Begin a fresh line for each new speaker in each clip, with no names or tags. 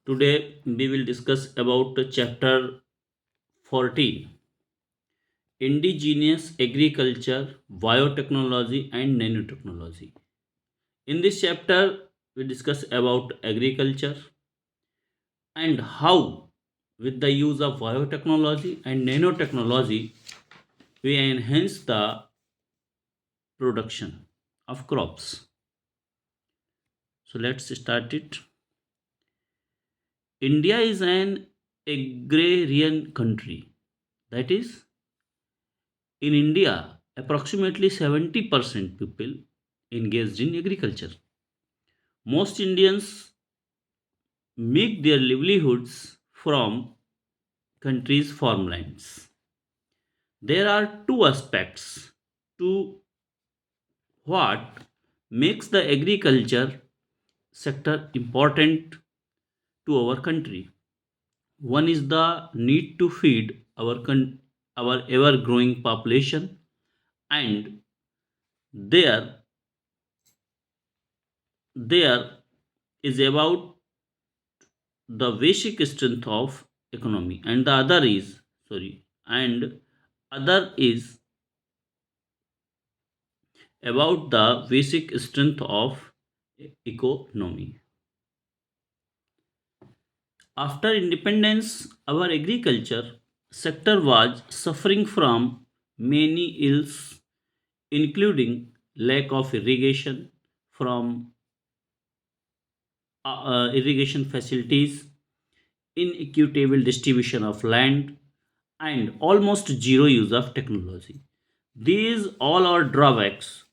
Today we will discuss about chapter 14, Indigenous Agriculture, Biotechnology and Nanotechnology. In this chapter we discuss about agriculture and how with the use of biotechnology and nanotechnology we enhance the production of crops. So let's start it. India is an agrarian country. That is, in India, approximately 70% people engaged in agriculture. Most Indians make their livelihoods from country's farmlands. There are two aspects to what makes the agriculture sector important to our country. One is the need to feed our ever growing population, and there there is about the basic strength of economy, and the other is sorry and other is about the basic strength of economy. After independence, our agriculture sector was suffering from many ills, including lack of irrigation facilities, inequitable distribution of land, and almost zero use of technology. These all are drawbacks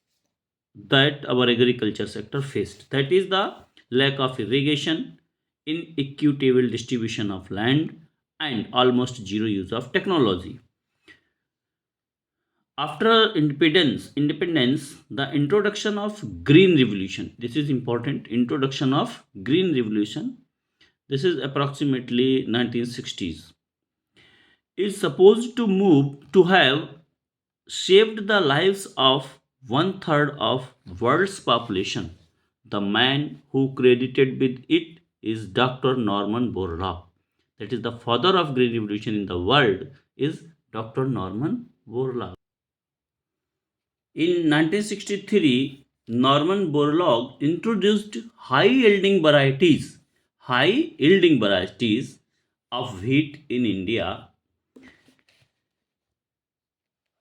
that our agriculture sector faced. That is the lack of irrigation, inequitable distribution of land, and almost zero use of technology. After independence, the introduction of green revolution. This is important. Introduction of green revolution. This is approximately 1960s. Is supposed to move to have saved the lives of one third of world's population. The man who credited with it is Dr. Norman Borlaug. That is the father of green revolution in the world is Dr. Norman Borlaug. In 1963, Norman Borlaug introduced high yielding varieties of wheat in India.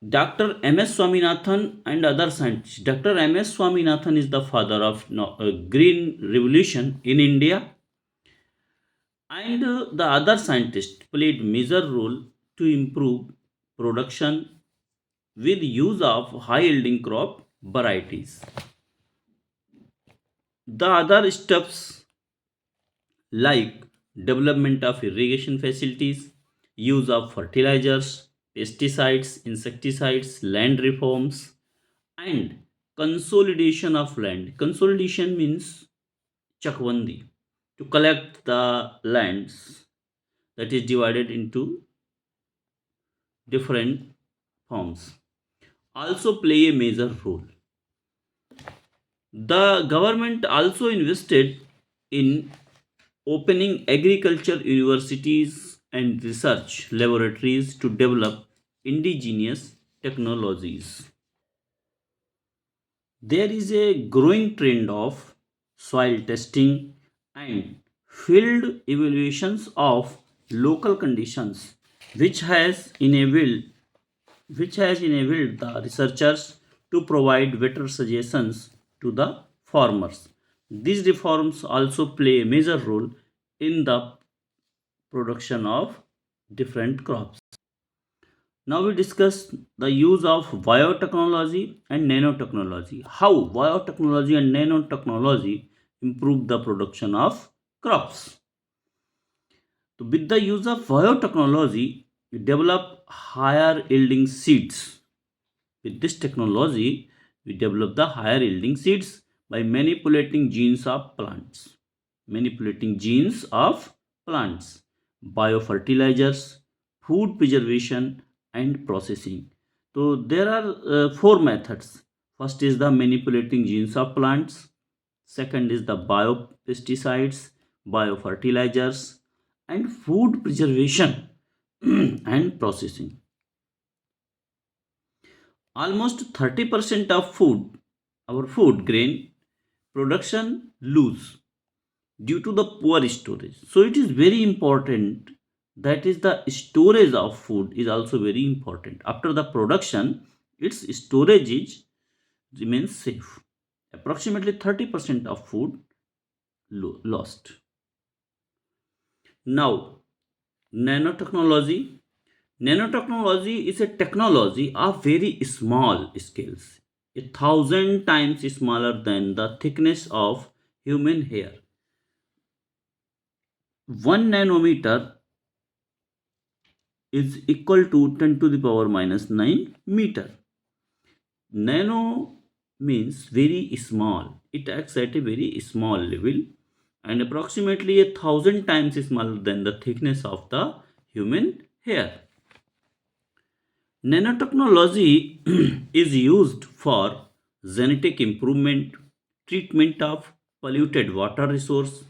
Dr. M.S. Swaminathan and other scientists. Dr. M.S. Swaminathan is the father of Green Revolution in India, and the other scientists played major role to improve production with use of high yielding crop varieties. The other steps like development of irrigation facilities, use of fertilizers, pesticides, insecticides, land reforms, and consolidation of land. Consolidation means chakbandi, to collect the lands that is divided into different forms. Also play a major role. The government also invested in opening agriculture universities and research laboratories to develop indigenous technologies. There is a growing trend of soil testing and field evaluations of local conditions, which has enabled the researchers to provide better suggestions to the farmers. These reforms also play a major role in the production of different crops. Now we discuss the use of biotechnology and nanotechnology. How biotechnology and nanotechnology improve the production of crops. So with the use of biotechnology, we develop higher yielding seeds. With this technology, we develop the higher yielding seeds by manipulating genes of plants. Manipulating genes of plants, biofertilizers, food preservation, and processing. So there are four methods. First is the manipulating genes of plants. Second is the biopesticides, biofertilizers, and food preservation and processing. Almost 30% of our food grain production lose due to the poor storage. So it is very important, that is the storage of food is also very important. After the production, its storage is remains safe. Approximately 30% of food lost. Now, nanotechnology. Nanotechnology is a technology of very small scales, 1,000 times smaller than the thickness of human hair. 1 nanometer is equal to 10 to the power minus 9 meter. Nano means very small. It acts at a very small level and approximately 1,000 times smaller than the thickness of the human hair. Nanotechnology is used for genetic improvement, treatment of polluted water resource,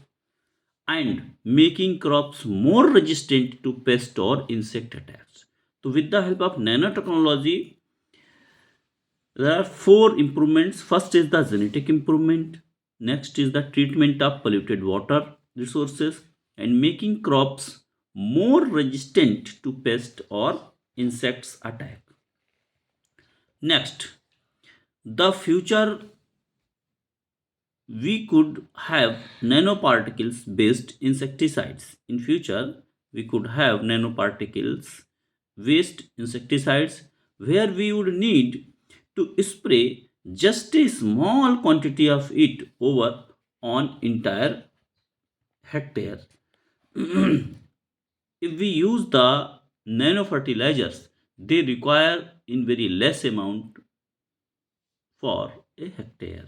and making crops more resistant to pest or insect attacks. So, with the help of nanotechnology, there are four improvements. First is the genetic improvement, next is the treatment of polluted water resources, and making crops more resistant to pest or insects attack. Next, the future, we could have nanoparticles based insecticides. In future, we could have nanoparticles based insecticides where we would need to spray just a small quantity of it over on entire hectare. If we use the nanofertilizers, they require in very less amount for a hectare.